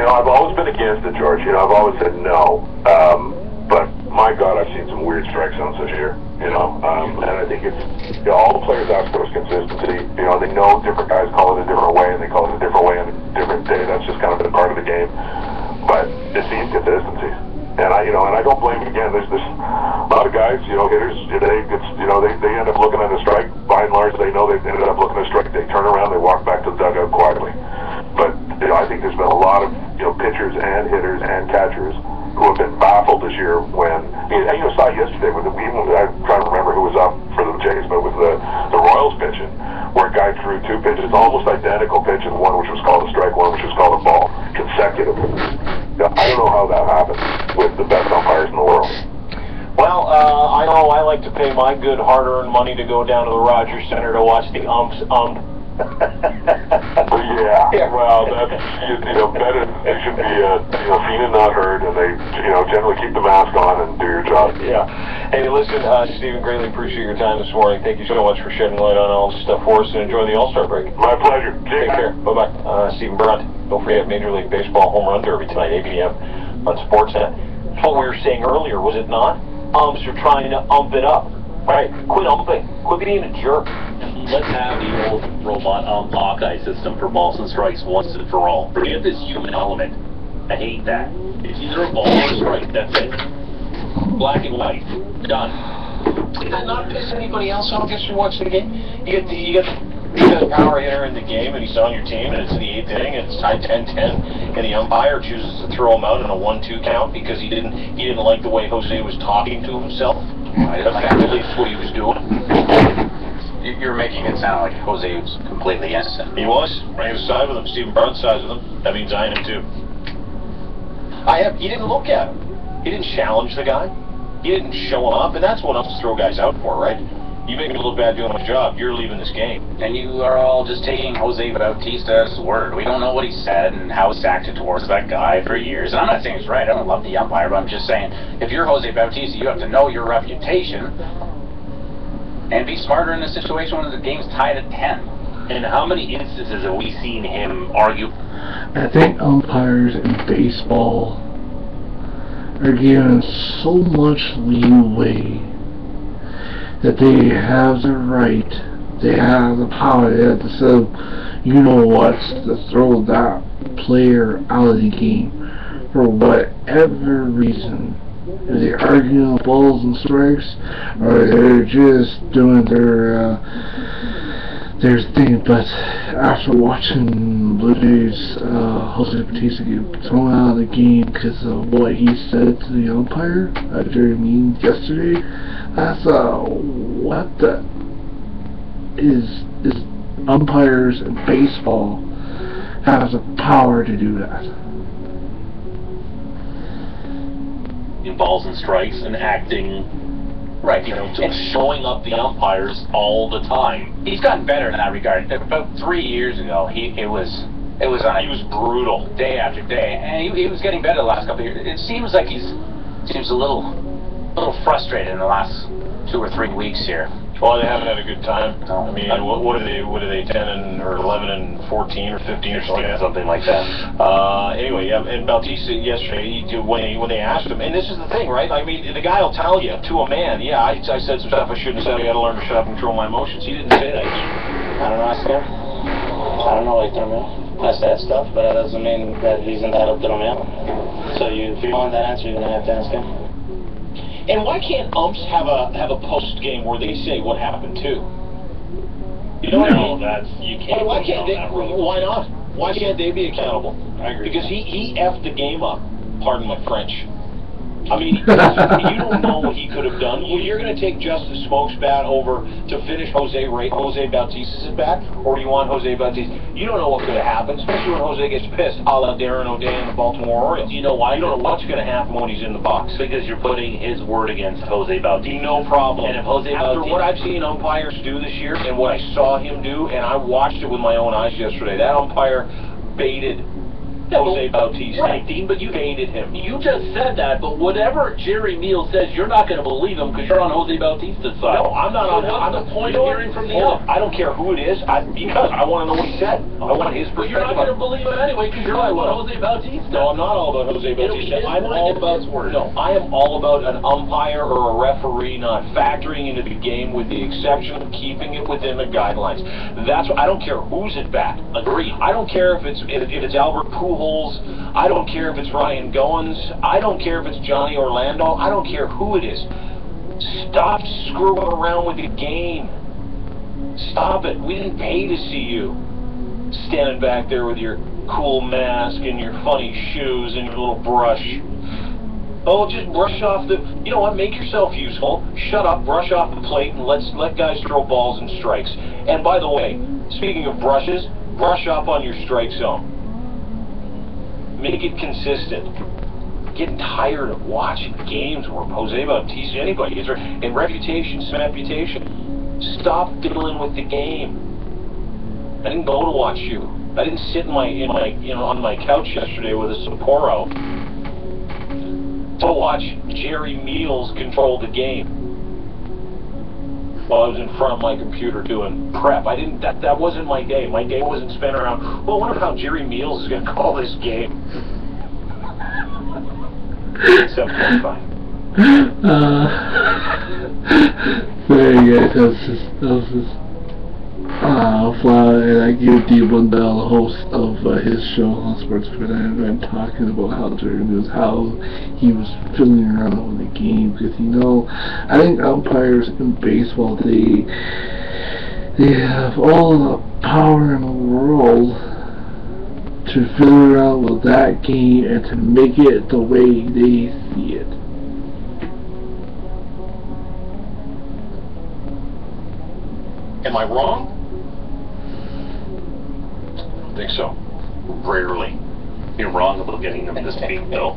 I've always been against it, George. I've always said no. But my God, I've seen some weird strike zones this year. And I think it's all the players ask for is consistency. They know different guys call it a different way, and they call it a different way on a different day. That's just kind of been part of the game. But it's the inconsistencies. And I don't blame it again. There's a lot of guys, hitters, they end up looking at a strike. By and large, they know they've ended up looking at a strike. They turn around, they walk back to the dugout quietly. But I think there's been a lot of pitchers and hitters and catchers who have been baffled this year when saw yesterday with I'm trying to remember who was up for the Jays, but with the Royals pitching, where a guy threw two pitches, almost identical pitches, one which was called a strike, one which was called a ball, consecutively. I don't know how that happens with the best umpires in the world. Well, I know I like to pay my good hard-earned money to go down to the Rogers Center to watch the umps ump. Yeah, well, that's, better, they should be, seen and not heard, and they, generally keep the mask on and do your job. Yeah. Hey, listen, Stephen, greatly appreciate your time this morning. Thank you so much for shedding light on all this stuff for us, and enjoy the All-Star break. My pleasure. Take care. Bye-bye. Stephen Brunt. Don't forget Major League Baseball Home Run Derby tonight, 8 p.m. on Sportsnet. That's what we were saying earlier, was it not? Umps are trying to ump it up. Right? Quit umping. Quit being a jerk. Let's have the old robot Hawkeye system for balls and strikes once and for all. Forget this human element. I hate that. It's either a ball or a strike. That's it. Black and white. Done. Did that not piss anybody else off just to watch the game? You get the power hitter in the game, and he's on your team, and it's in the 8th inning, and it's tied 10-10, and the umpire chooses to throw him out in a 1-2 count because he didn't like the way Jose was talking to himself. Effectively, that's what he was doing. You're making it sound like Jose was completely innocent. He was. Right side with him. Stephen Brunt sides with him. That means I am too. He didn't look at him. He didn't challenge the guy. He didn't show him up, and that's what umps throw guys out for, right? You make me look bad doing my job, you're leaving this game. And you are all just taking Jose Bautista's word. We don't know what he said and how he's acted towards that guy for years. And I'm not saying he's right. I don't love the umpire, but I'm just saying, if you're Jose Bautista, you have to know your reputation and be smarter in a situation when the game's tied at 10. And how many instances have we seen him argue? I think umpires in baseball are given so much leeway that they have the right, they have the power, they have to say, you know what, to throw that player out of the game for whatever reason. Are they arguing balls and strikes, or they're just doing their thing? But after watching Blue Jays, Jose Bautista get thrown out of the game because of what he said to the umpire after a meeting yesterday, I thought, what the is umpires in baseball have the power to do that? In balls and strikes and acting, right? And showing up the umpires all the time. He's gotten better in that regard. About 3 years ago, he was brutal day after day, and he was getting better the last couple of years. It seems like he's a little frustrated in the last 2 or 3 weeks here. Well, they haven't had a good time. No. I mean, what are they 10 or 11 and 14 or 15 or something like that. Anyway, yeah, and Bautista yesterday, when they asked him, and this is the thing, right? I mean, the guy will tell you to a man, yeah, I said some stuff I shouldn't have said. I got to learn to shut up and control my emotions. He didn't say that. I don't know, Oscar. I don't know, like, I said stuff, but that doesn't mean that he's entitled to the man. So if you want that answer, you're gonna have to ask him. And why can't umps have a post game where they say what happened too? You know what I mean? You can't. Why can't they? Why not? Why can't they be accountable? I agree. Because he effed the game up. Pardon my French. I mean, you don't know what he could have done. Well, you're going to take Justin Smoke's bat over to finish Jose Bautista's bat, or do you want Jose Bautista? You don't know what could have happened, especially when Jose gets pissed, a la Darren O'Day and the Baltimore Orioles. You know why? You don't know what's going to happen when he's in the box. Because you're putting his word against Jose Bautista. No problem. And if Jose After Bautista, what I've seen umpires do this year, and what I saw him do, and I watched it with my own eyes yesterday, that umpire baited Jose Bautista. Right, Dean, but you hated him. You just said that, but whatever Jerry Meal says, you're not going to believe him because you're on Jose Bautista's side. No, I'm not on that. What's the point of hearing from the other? I don't care who it is, because I want to know what he said. I want his But perspective. you're not going to believe him anyway because you're all about Jose Bautista. No, I'm not all about Jose Bautista. I'm all about I am all about an umpire or a referee not factoring into the game, with the exception of keeping it within the guidelines. That's what, I don't care who's at bat. Agreed. I don't care if it's Albert Pujols. I don't care if it's Ryan Goins. I don't care if it's Johnny Orlando. I don't care who it is. Stop screwing around with the game. Stop it. We didn't pay to see you standing back there with your cool mask and your funny shoes and your little brush. Oh, just brush off the... You know what? Make yourself useful. Shut up, brush off the plate, and let guys throw balls and strikes. And by the way, speaking of brushes, brush up on your strike zone. Make it consistent. Getting tired of watching games where Jose Bautista, anybody is, and reputation, some reputation. Stop fiddling with the game. I didn't go to watch you. I didn't sit on my couch yesterday with a Sapporo to watch Jerry Meals control the game while I was in front of my computer doing prep. I didn't. That wasn't my day. My day wasn't spent around, well, I wonder how Jerry Meals is going to call this game. Except that's fine. There you go. That was just flat, and I give D. Wendell, the host of his show on Sports and talking about how Jerry Meals, how he was fiddling around with the game, because I think umpires in baseball, they have all the power in the world to fiddle around with that game and to make it the way they see it. Am I wrong? I don't think so. Rarely. You're wrong about getting them this big, though.